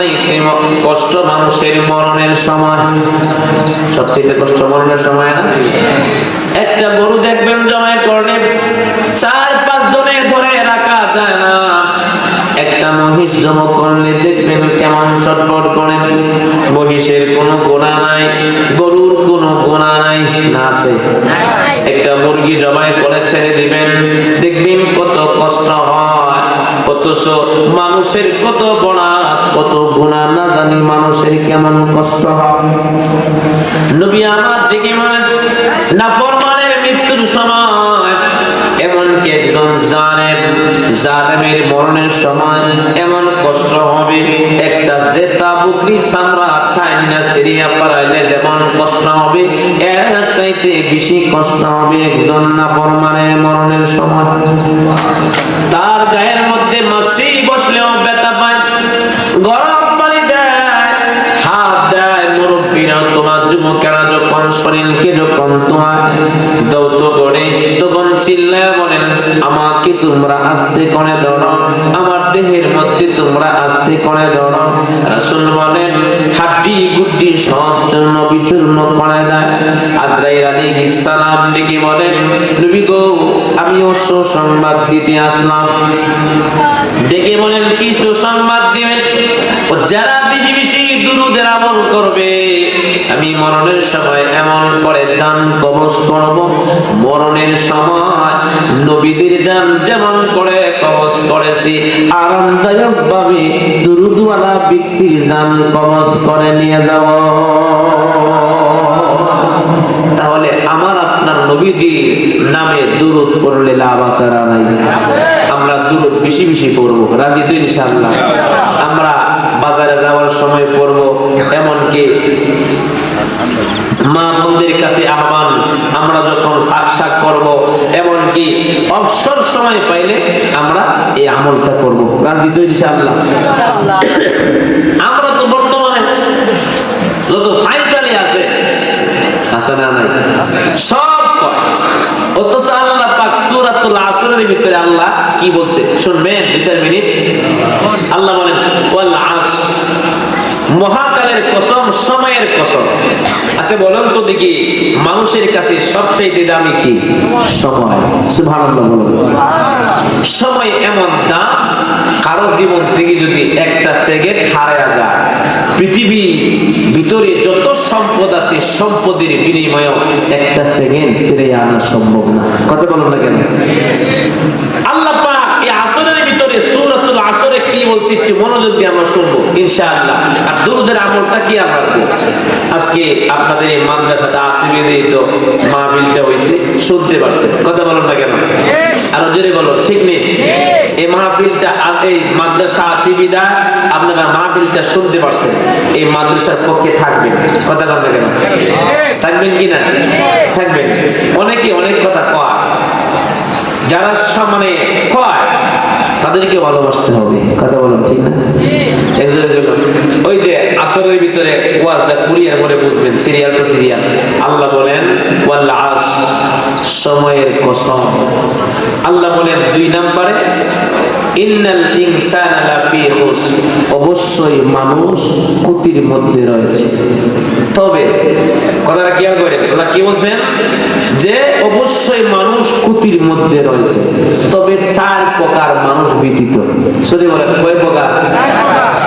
সবচাইতে কষ্ট মানুষের মরণের সময়। সবচাইতে কষ্ট মরণের সময় না? একটা গরু দেখবেন জমায় করলে 4-5 জনে ধরে রাখা যায় না। একটা মহিষ জমা করলে দেখবেন কেমন চটপট করে। মহিষের কোনো গুনাহ নাই, গরুর কোনো গুনাহ নাই, না আছে? একটা মুরগি জবাই করে ছেড়ে দিবেন, দেখবেন কত কষ্ট হয়। অথচ মানুষের কত বড়াত, কত গুনাহ না জানি মানুষের কেমন কষ্ট হয়। নবী আমার দিকে মানে নাফরমানের মৃত্যুর সময়, এমনকি একজন জালেমের মরণের সময় এমন কষ্ট হবে, একটা জেতা বকরি চামড়া টাইনা সিরিয়া পারাইলে যেমন কষ্ট হবে, এর চাইতে বেশি কষ্ট হবে একজন নাফরমানের মরণের সময়। তার গায়ের মধ্যে মাছি বসলেও ব্যথা পায়, গরম পানি দেয়, হাত দেয়। মুরব্বীরা তোমার যুবকেরা যখন শরীরকে যখন তোমার দৌত করে, তখন চিল্লায় বলেন, আমাকে তোমরা আস্তে করে ধরো, আমার দেহের মধ্যে তোমরা আস্তে করে ধরো। রাসূল বলেন, হাড্ডি গুড্ডি সব চূর্ণ বিচূর্ণ করে দেয়। আজরাইল আলাইহিস সালাম ডেকে বলেন, নবী গো, আমি সুসংবাদ দিতে আসলাম। ডেকে বলেন, কি সুসংবাদ দিবেন? যারা বেশি বেশি দুরূদের আমল করবে, আমি মরণের সময় এমন করে জান কবজ করব, মরণের সময় নবীদের জান যেমন করে কবজ করেছি, আরামদায়ক ভাবে দুরূদওয়ালা ব্যক্তির জান কবজ করে নিয়ে যাব। তাহলে আমার আপনার নবীজির নামে দুরূদ পড়লে লাভ আছে না নাই? আমরা দুরূদ বেশি বেশি পড়বো, রাজি তো ইনশাআল্লাহ? আমরা বাজারে যাওয়ার সময় পড়বো, এমনকি মা বোনদের কাছে আহ্বান, আমরা যখন ফাঁকশাক করব, এমনকি অবসর সময় পাইলে আমরা এই আমলটা করব, রাজি তো ইনশাআল্লাহ? আমরা তো বর্তমানে যত ফাইজালি আছে না নাই, সব কর। অথচ আল্লাহ পাক সূরাতুল আসরের ভিতরে আল্লাহ কি বলছে শুনবেন 2-4 মিনিট। আল্লাহ বলেন, ওয়াল আসর, মহাকালের কসম, সময়ের কসম। আচ্ছা বলুন তো দেখি, মানুষের কাছে সবচেয়ে দামি কি? সময়। সুবহানাল্লাহ বলুন। সময় এমন দাম, কারো জীবন থেকে যদি একটা সেকেন্ড হারায়া যায়, পৃথিবীর ভিতরে যত সম্পদ আছে, সম্পদের বিনিময়ে একটা সেকেন্ড ফিরে আনা সম্ভব না। কথা বলুন না কেন? আল্লাহ পাক এই আসরের ভিতরে সূরাতুল আসরে কি বলছে একটু মনোযোগ দিয়ে আমরা শুনবো ইনশাআল্লাহ। আর দুরূদের আমলটা কি আমরা করব? আজকে আপনাদের এই মাদ্রাসাটা আসিবে তো মাহফিলটা হইছে, শুনতে পারছেন? কথা বলুন না কেন? আর জোরে বলুন, ঠিক নেই? এই মাহফিলটা, এই মাদ্রাসা আছে বিদায় আপনারা মাহফিলটা শুনতে পারছেন, এই মাদ্রাসার পক্ষে থাকবেন। কথা বলুন না কেন? থাকবেন কি না? থাকবেন। অনেকে অনেক কথা কয়, যারা সামনে কয় তাদেরকে ভালোবাসতে হবে। কথা বলুন, ঠিক না? একজন ওই যে আসরের ভিতরে ওয়াজটা কুরিয়ার করে বুঝবেন, সিরিয়াল টু সিরিয়াল। আল্লাহ বলেন, ওয়াল আসর, সময়ের কসম। আল্লাহ বলেন 2 নম্বরে, ইন্নাল ইনসানা লাফি খুসর, অবশ্যই মানুষ ক্ষতির মধ্যে রয়েছে। তবে কথাটা কি করে আল্লাহ কি বলছেন? যে অবশ্যই মানুষ ক্ষতির মধ্যে রয়েছে, তবে 4 প্রকার মানুষ ব্যতীত। সরি বলেন, কয় প্রকার?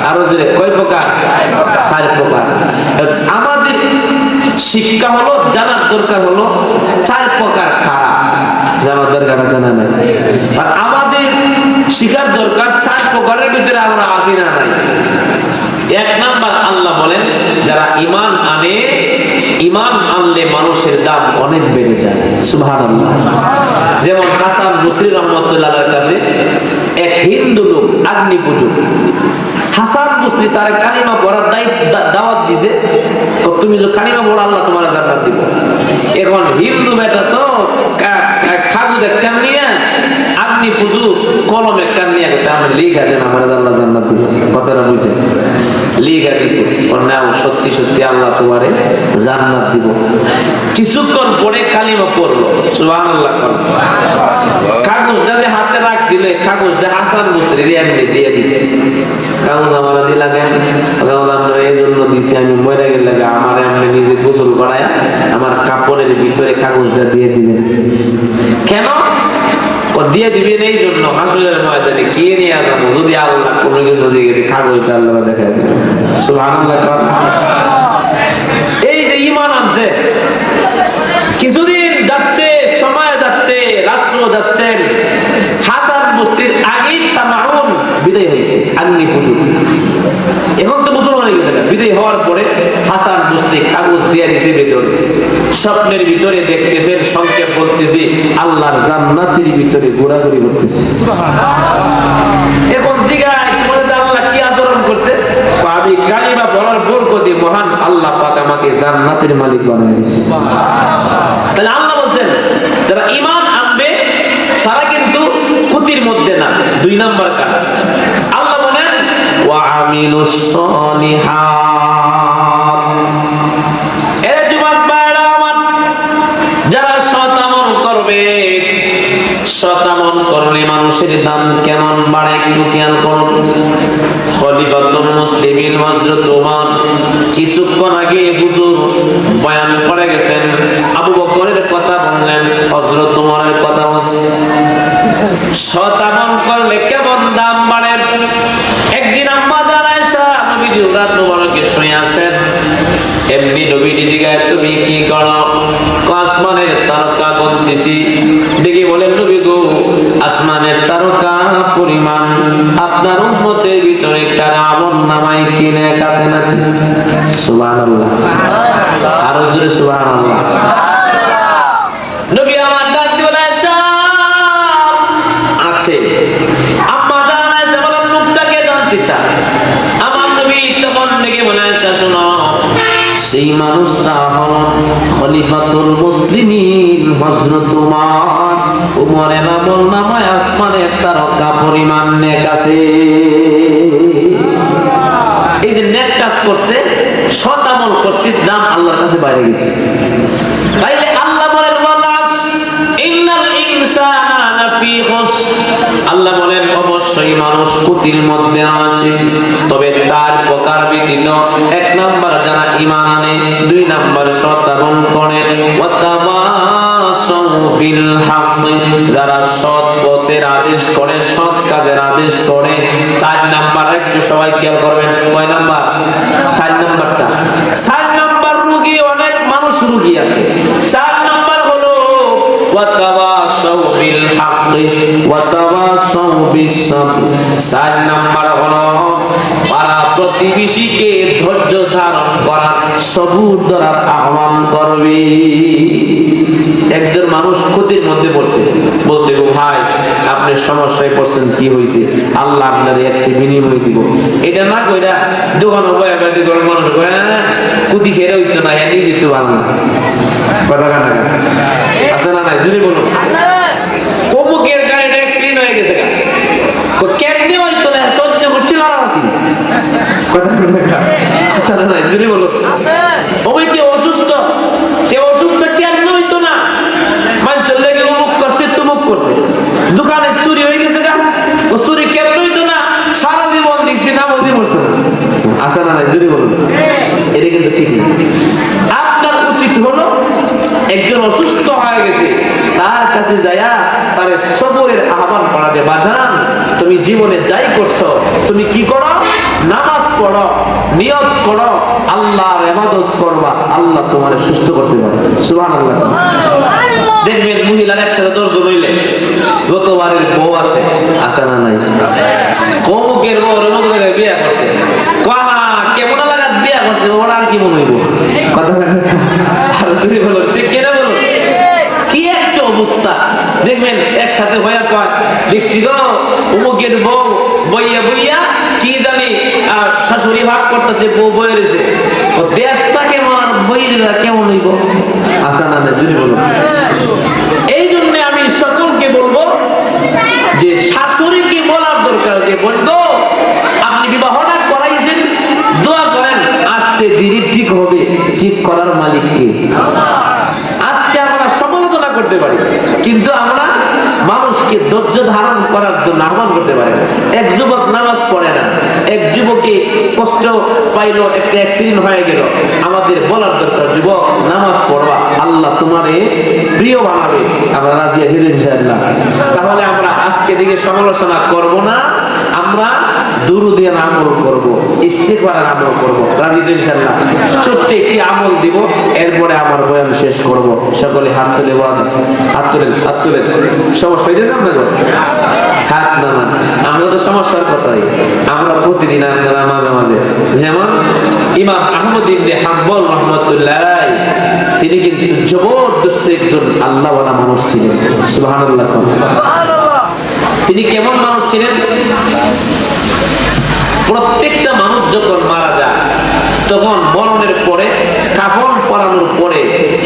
আরো জোরে, কয় প্রকার? 4 প্রকার। আমাদের শিক্ষা হলো, জানার দরকার হলো 4 প্রকার কারা, জানার দরকার আছে না নাই? আর আমাদের শিখার দরকার 4 প্রকারের ভিতরে আমরা আছি না নাই? 1 নাম্বার, আল্লাহ বলেন যারা ঈমান আনে, ঈমান আনলে মানুষের দাম অনেক বেড়ে যায়। সুবহানাল্লাহ। যেমন হাসান বসরি রাহমাতুল্লাহর কাছে এক হিন্দু লোক আগ্নি পূজক, হাসান বসরি তার কালিমা পড়ার দাওয়াত দিছে, তো তুমি যে কালিমা পড়ো আল্লাহ তোমার জান্নাত দিব। এখন হিন্দু বেটা তো কাগজ একটা নিয়ে, আগ্নি পূজক কলম একটা নিয়ে, আমি লিখা দেন আমার আল্লাহ জান্নাত দিব। কথাটা বুঝে লিখা দিছে, নাও সত্যি সত্যি আল্লাহ তোমারে জান্নাত দিব। কিছুক্ষণ পরে কালিমা পড়লো, সুবহানাল্লাহ। কাগজটা যে হাতে রাখছে রাখছিল কাগজটা হাসান বসরি এমনি দিয়ে দিছে। কাগজ আমার দিলা কেন? কাগজ আমরা এই জন্য দিছি, আমি মরে গেলে আমার এমনি নিজে গোসল করায় আমার কাপড়ের ভিতরে কাগজটা দিয়ে দিবেন। কেন দিয়ে দিবেন? এই জন্য হাসরের ময়দানে কে নিয়ে যাবো যদি আল্লাহ কোনো কিছু দিয়ে কাগজটা আল্লাহ দেখায় দিবেন। সুবহানাল্লাহ। এই যে ঈমান আনছে, কিছুদিন যাচ্ছে, সময় যাচ্ছে, রাত্র যাচ্ছে, হাসান বসরির আগেই সামাউন বিদায় হয়েছে আগ্নি পুজো। এখন তো মুসলমান হয়ে গেছে। বিদায় হওয়ার পরে হাসান বসরি কাগজ দিয়ে দিছে ভেতরে। স্বপ্নের ভিতরে দেখতেছেন, সংক্ষেপ বলতেছি, আল্লাহর জান্নাতের ভিতরে ঘোরাঘুরি করতেছে। এখন জিগায় তোমাদের আল্লাহ কি আচরণ করছে? আমি কালিমা বলার বরকতে মহান আল্লাহ পাক আমাকে জান্নাতের মালিক বানিয়ে দিয়েছে। তাহলে আল্লাহ বলছেন যারা ঈমান আনবে তারা কিন্তু ক্ষতির মধ্যে না। 2 নাম্বার কাজ আল্লাহ বলেন ওয়া আমিলুস সলিহাত। এর যুবক ভাইরা আমার, যারা সৎ আমল করবে, সৎ আমল করলে মানুষের দাম কেমন বাড়ে একটু খেয়াল করুন। খলিফাতুল মুসলিমিন হযরত ওমর কিছুক্ষণ আগে হুজুর বয়ান করে গেছেন, আবু বকরের কথা বললেন, হযরত ওমরের কথা বলছেন। সৎ আমল করলে কেমন দাম বাড়ে। একদিন আম্মা জান আয়েশা নবীজি রাত মুবারকে শুয়ে আছেন, এমনি নবীজি জিজ্ঞাসা তুমি কি করো? আসমানের তারকা গুনতেছি। দেখি বলেন নবী গো, আসমানের তারকা পরিমাণ আপনার উম্মতের ভিতরে কার আমলনামায় কি নেক আছে নাকি? সুবহানাল্লাহ। আর জোরে সুবহানাল্লাহ। নবী আমার ডাক দিয়ে বলে আয়েশা আছে। আম্মা জান আয়েশা বলেন লোকটাকে জানতে চায়। আমার নবী তখন ডেকে বলে আয়েশা শোনো, সেই মানুষটা হল খলিফাতুল মুসলিমিন হযরত ওমর। ওমরের আমলনামায় আসমানের তারকা পরিমাণ নেক আছে। এই যে নেক কাজ করছে, সৎ আমল করছে, দাম আল্লাহর কাছে বাইরে গেছে। তাইলে আল্লাহ বলেন ওয়ালাস ইন্নাল ইনসানা লাফি খুসর। আল্লাহ বলেন অবশ্যই মানুষ ক্ষতির মধ্যে আছে, তবে 4 প্রকার ব্যতীত। 1 নাম্বার যারা ঈমান আনে, 2 নাম্বার সৎ আমল করে, ওয়া তাওয়াসাউ বিল হক, যারা সৎ পথের আদেশ করে, সৎ কাজের আদেশ করে। 4 নাম্বার একটু সবাই খেয়াল করবেন। কয় নাম্বার? 4 নাম্বারটা। 4 নাম্বার রোগী, অনেক মানুষ রোগী আছে। 4 নাম্বার হলো ওয়া তাওয়াসাউ বিল হক ওয়া তাওয়াসাউ বিস সাবর। 4 নাম্বার হলো পাড়া প্রতিবেশীকে ধৈর্য ধারণ করা, সবুর ধরার আহ্বান করবে। একজন মানুষ ক্ষতির মধ্যে পড়ছে, বলতে গো ভাই আপনি সমস্যায় পড়ছেন, কি হয়েছে? আল্লাহ আপনার এর চেয়ে বিনিময় দিব। এটা না কইরা দোকানে বয়া বাদি করে মানুষ কয় কুদি খেয়ে হইতো না, এ নিজে তো ভালো না। কথা কানা আছে না? নাই জুড়ে বলুন। কমুকের গাড়িটা অ্যাক্সিডেন্ট হয়ে গেছে, কেমনি হইতো না, সহ্য করছিল আর আসি। কথা কানা আছে না? নাই জুড়ে বলুন। ওই কেউ অসুস্থ, কেউ অসুস্থ কেমনি হইতো না, মানুষের লেগে অমুক করছে তুমুক করছে। দোকানে চুরি হয়ে গেছে গা, ও চুরি কেমনি হইতো না, সারা জীবন দেখছি না বুঝি পড়ছে না। আছে না? নাই জুড়ে বলুন। এটা কিন্তু ঠিক না। আপনার উচিত হলো একজন অসুস্থ হয়ে গেছে, তার কাছে যায়া তার সবরের আহ্বান করা, যে বাজান তুমি জীবনে যাই করছো, তুমি কি করো? নামাজ পড়ো, নিয়ত করো, আল্লাহর ইবাদত করবা, আল্লাহ তোমারে সুস্থ করতে পারে। সুবহানাল্লাহ। দেখবেন মহিলার একসাথে 10 জন হইলে যতবারের বউ আছে, আছে না? নাই। কমুকের বউ অমুক জায়গায় বিয়ে করছে, কহা কেমন লাগাত বিয়ে করছে, ওরা আর কি মনে হইব? কথা আর যদি বলো ঠিক কেনা বলো, কি একটা অবস্থা। দেখবেন একসাথে হইয়া কয় দেখছি গো অমুকের বউ বইয়া বইয়া কি জানি আর শাশুড়ি ভাগ করতেছে, বউ বয়ে রয়েছে, ও দেশটা কেমন আর বইরা কেমন হইব? আসা না? যদি বলো। এই জন্য আমি সকলকে বলবো যে শাশুড়িকে বলার দরকার, যে বলবো আপনি বিবাহটা করাইছেন, দোয়া করেন আস্তে ধীরে ঠিক হবে। ঠিক করার মালিক কে? আজকে আমরা সমালোচনা করতে পারি, কিন্তু আমরা মানুষ মানুষকে ধৈর্য ধারণ করার জন্য আহ্বান করতে পারে না। এক যুবক নামাজ পড়ে না, এক যুবকে কষ্ট পাইলো, একটা অ্যাক্সিডেন্ট হয়ে গেল, আমাদের বলার দরকার যুবক নামাজ পড়বা, আল্লাহ তোমারে প্রিয় বানাবে। আমরা রাজি আছি ইনশাআল্লাহ? তাহলে আমরা আজকে থেকে সমালোচনা করব না, আমরা দুরুদের আমল করব, ইস্তিগফারের আমল করব। রাজি তো ইনশাআল্লাহ? ছোট্ট একটি আমল দিব, এরপরে আমার বয়ান শেষ করব। সকলে হাত তুলে বলেন, হাত তুলেন, হাত তুলেন। সমস্যা হয়েছে আপনাদের? হাত নামান। আমরা তো সমস্যার কথাই, আমরা প্রতিদিন আপনারা মাঝে মাঝে, যেমন ইমাম আহমদ ইবনে হাম্বল রাহমাতুল্লাহ, তিনি কিন্তু জবরদস্ত একজন আল্লাহওয়ালা মানুষ ছিলেন। সুবহানাল্লাহ। তিনি কেমন মানুষ ছিলেন? প্রত্যেকটা মানুষ যখন মারা যায়, তখন মরণের পরে কাফন পরানোর পরে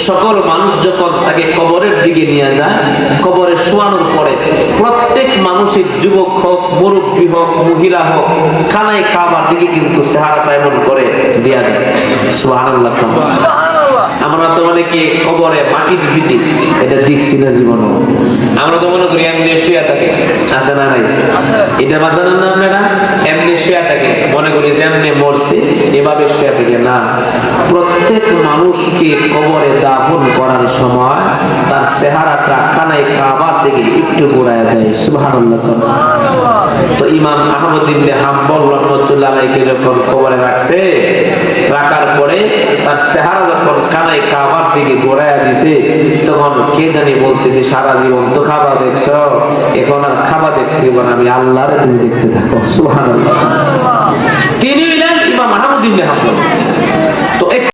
সকল মানুষ যখন তাকে কবরের দিকে নিয়ে যায়, কবরে শোয়ানোর পরে প্রত্যেক মানুষের যুবক হোক, মুরব্বী হোক, মহিলা হোক, খানায় কাবার দিকে কিন্তু চেহারাটা এমন করে দেয়া যায়। সুবহানাল্লাহ। আমরা তো অনেকে কবরে মাটি দিছি, এটা দেখছি না জীবনে। আমরা তো মনে করি এমনি শুয়ে থাকে, আছে না নাই? এটা বাজানোর না আপনারা, এমনি শুয়ে থাকে, মনে করি যে এমনি মরছে এভাবে শুয়ে থাকে না। প্রত্যেক মানুষকে কবরে দাফন করার সময় তার চেহারাটা খানায় কাবার দিকে একটু ঘোরায় দেয়। সুবহানাল্লাহ। তো ইমাম আহমদ ইবনে হাম্বল রাহমাতুল্লাহ আলাইহি যখন কবরে রাখছে, রাখার পরে তার চেহারা যখন কানায় কাবার দিকে ঘোরায়া দিছে, তখন কে জানি বলতেছে, সারা জীবন তো খাবার দেখছো, এখন আর খাবার দেখতে হবে না, আমি আল্লাহরে তুমি দেখতে থাকো। সুবহানাল্লাহ। তিনি হলেন ইমাম আহমদ ইবনে হাম্বল।